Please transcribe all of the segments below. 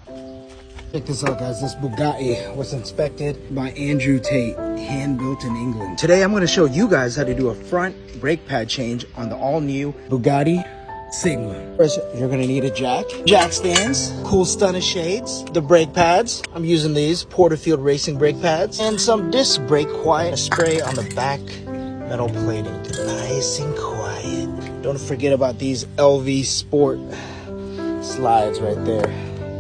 Check this out, guys. This Bugatti was inspected by Andrew Tate, hand built in England. Today I'm going to show you guys how to do a front brake pad change on the all new Bugatti Sigma. First, you're going to need a jack stands, cool stunner shades, the brake pads. I'm using these Porterfield Racing brake pads, and some disc brake quiet spray on the back metal plating. Nice and quiet. Don't forget about these LV Sport slides right there.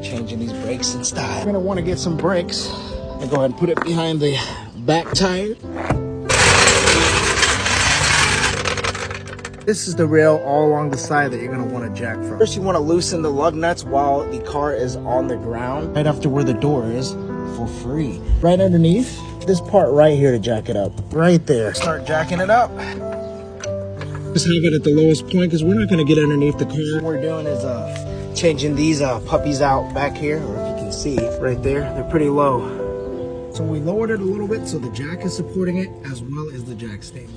Changing these brakes in style. You're gonna want to get some brakes and go ahead and put it behind the back tire. This is the rail all along the side that you're gonna want to jack from. First, you want to loosen the lug nuts while the car is on the ground, right after where the door is, for free. Right underneath this part right here to jack it up. Right there. Start jacking it up. Just have it at the lowest point because we're not gonna get underneath the car. What we're doing is changing these puppies out back here, or if you can see right there, they're pretty low. So we lowered it a little bit so the jack is supporting it as well as the jack stand.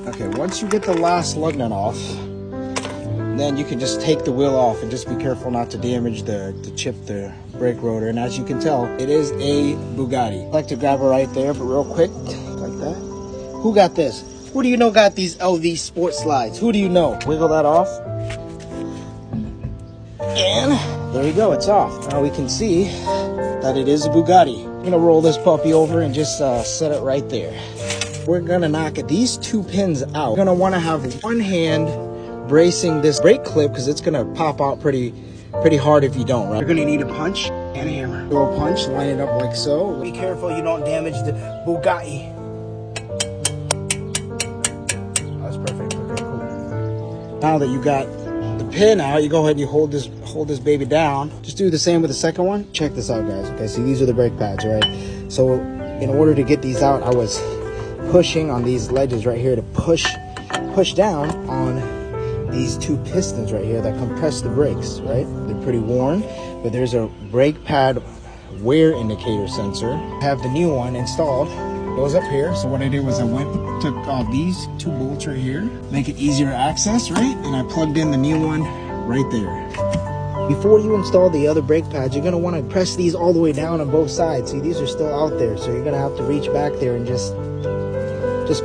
Okay, once you get the last lug nut off, then you can just take the wheel off and just be careful not to damage to chip the brake rotor. And as you can tell, it is a Bugatti. I like to grab it right there, but real quick, like that. Who got this? Who do you know got these LV Sport slides? Who do you know? Wiggle that off. And there you go, it's off. Now we can see that it is a Bugatti. I'm gonna roll this puppy over and just set it right there. We're gonna knock these two pins out. You're gonna wanna have one hand bracing this brake clip because it's gonna pop out pretty hard if you don't, right? You're gonna need a punch and a hammer. Do a punch, line it up like so. Be careful you don't damage the Bugatti. That's perfect, okay, cool. Now that you got the pin out, you go ahead and you hold this baby down. Just do the same with the second one. Check this out, guys. Okay, see, these are the brake pads, right? So in order to get these out, I was pushing on these ledges right here to push down on these two pistons right here that compress the brakes, right? They're pretty worn, but there's a brake pad wear indicator sensor. I have the new one installed. Goes up here. So what I did was I took off these two bolts right here, make it easier to access, right? And I plugged in the new one right there. Before you install the other brake pads, you're gonna want to press these all the way down on both sides. See, these are still out there, so you're gonna have to reach back there and just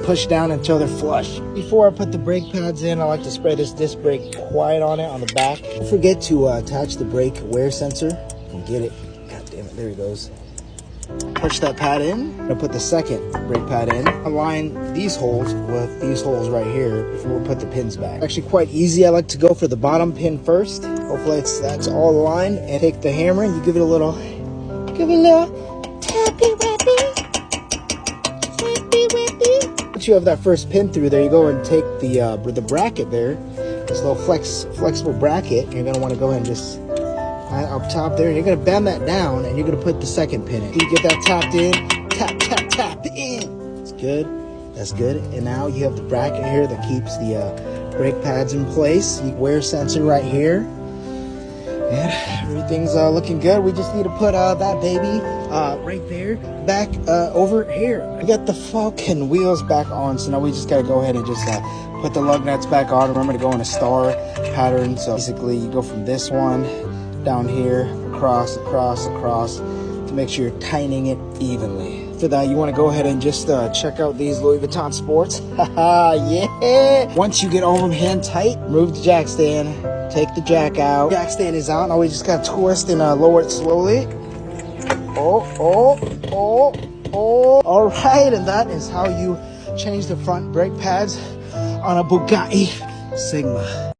push down until they're flush. Before I put the brake pads in, I like to spray this disc brake quiet on it on the back. Don't forget to attach the brake wear sensor and get it. God damn it, there it goes. Push that pad in. I'm gonna put the second brake pad in. Align these holes with these holes right here before we put the pins back. Actually quite easy. I like to go for the bottom pin first. Hopefully that's all aligned. And take the hammer and you give it a little tappy wappy. Once you have that first pin through there, you go and take the bracket there, this little flexible bracket. You're gonna want to go ahead and just up top there, and you're gonna bend that down and you're gonna put the second pin in. You get that tapped in, tap in. It's good, that's good. And now you have the bracket here that keeps the brake pads in place. You wear sensor right here, and everything's looking good. We just need to put that baby right there back over here. I got the fucking wheels back on, so now we just gotta go ahead and just put the lug nuts back on. Remember to go in a star pattern, so basically you go from this one down here, across to make sure you're tightening it evenly. After that, you want to go ahead and just check out these Louis Vuitton Sports. Haha, yeah! Once you get all of them hand tight, remove the jack stand, take the jack out. Jack stand is out. Now we just gotta twist and lower it slowly. All right, and that is how you change the front brake pads on a Bugatti Sigma.